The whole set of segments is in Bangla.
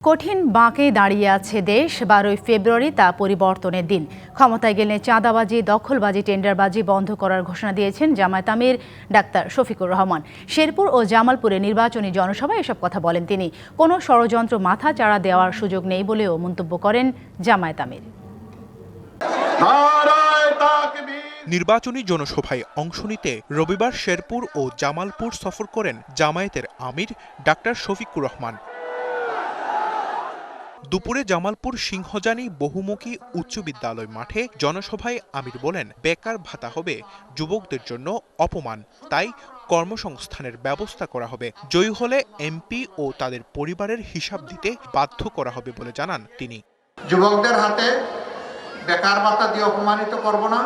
কঠিন বাঁকে দাঁড়িয়ে আছে দেশ। 12ই ফেব্রুয়ারি তা পরিবর্তনের দিন। ক্ষমতায় গেলে চাঁদাবাজি, দখলবাজি, টেন্ডারবাজি বন্ধ করার ঘোষণা দিয়েছেন জামায়াত আমির ডাক্তার শফিকুর রহমান। শেরপুর ও জামালপুরে নির্বাচনী জনসভায় এসব কথা বলেন তিনি। কোনো ষড়যন্ত্র মাথাচাড়া দেওয়ার সুযোগ নেই বলেও মন্তব্য করেন জামায়াত আমির। নির্বাচনী জনসভায় অংশ নিতে রবিবার শেরপুর ও জামালপুর সফর করেন জামায়াতের আমির ডাক্তার শফিকুর রহমান। দুপুরে জামালপুর সিংহজানি বহুমুখী উচ্চ বিদ্যালয় মাঠে জনসভায় আমির বলেন, বেকার ভাতা হবে যুবকদের জন্য অপমান, তাই কর্মসংস্থানের ব্যবস্থা করা হবে। জয়ী হলে এমপি ও তাদের পরিবারের হিসাব দিতে বাধ্য করা হবে বলে জানান তিনি। যুবকদের হাতে বেকার ভাতা দিয়ে অপমানিত করব না,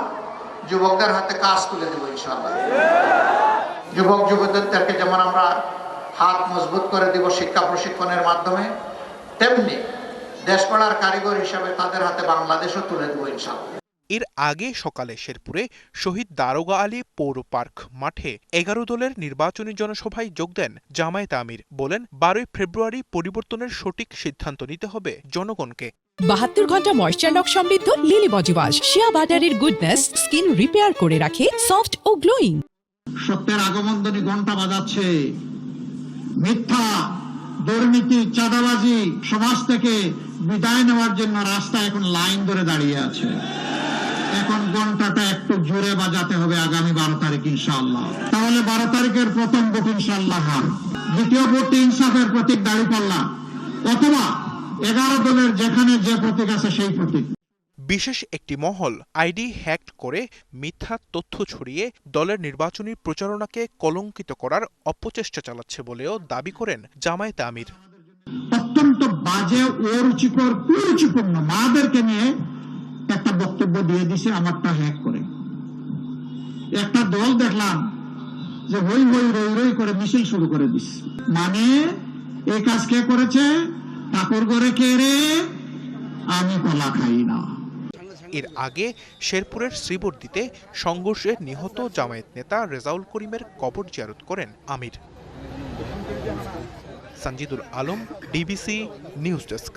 যুবকদের হাতে কাজ তুলে দেব ইনশাআল্লাহ। যুবক যুবতীদেরকে যেমন আমরা হাত মজবুত করে দেব শিক্ষা প্রশিক্ষণের মাধ্যমে, তেমনি দেশ গড়ার কারিগর হিসাবে তাদের হাতে বাংলাদেশও তুলে দেব ইনশাআল্লাহ। এর আগে সকালে শেরপুরে শহীদ দারোগা আলী পৌর পার্ক মাঠে 11 দলের নির্বাচনী জনসভায় যোগ দেন জামায়াত আমির। বলেন, 12ই ফেব্রুয়ারি পরিবর্তনের সঠিক সিদ্ধান্ত নিতে হবে জনগণকে। 72 ঘন্টা ময়েশ্চার লক সমৃদ্ধ লিলি বডি ওয়াশ শিয়া বাটারের গুডনেস স্কিন রিপেয়ার করে রাখে সফট ও গ্লোয়িং। সত্যের আগমনধ্বনি ঘন্টা বাজাচ্ছে। মিথ্যা, দুর্নীতি, চাঁদাবাজি সমাজ থেকে বিদায় নেওয়ার জন্য রাস্তা এখন লাইন ধরে দাঁড়িয়ে আছে। এখন ঘন্টাটা একটু জোরে বাজাতে হবে আগামী 12 তারিখ ইনশাআল্লাহ। তাহলে 12 তারিখের প্রথম ভোট ইনশাআল্লাহ হয়, দ্বিতীয় ভোটটি ইনসাফের প্রতীক দাঁড়িপাল্লা, অথবা 11 দলের যেখানে যে প্রতীক আছে সেই প্রতীক। বিশেষ একটি মহল আইডি হ্যাক করে মিথ্যা তথ্য ছড়িয়ে দলের নির্বাচনী প্রচারণাকে কলঙ্কিত করার অপচেষ্টা চালাচ্ছে বলেও দাবি করেন জামায়াত আমির। অত্যন্ত বাজে, অরুচিকর, কুরুচিপূর্ণ মাদেরকে নিয়ে একটা বক্তব্য দিয়ে দিছে আমারটা হ্যাক করে। একটা দল দেখলাম যে হই হই রই রই করে মিছিল শুরু করে দিস। মানে এই কাজ কে করেছে? ঠাকুর ঘরে কে রে? আমি কলা খাই না। এর আগে শেরপুরের শ্রীবর্দীতে সংঘর্ষে নিহত জামায়াত নেতা রেজাউল করিমের কবর জিয়ারত করেন আমির। সঞ্জিদুল আলম, ডিবিসি নিউজ ডেস্ক।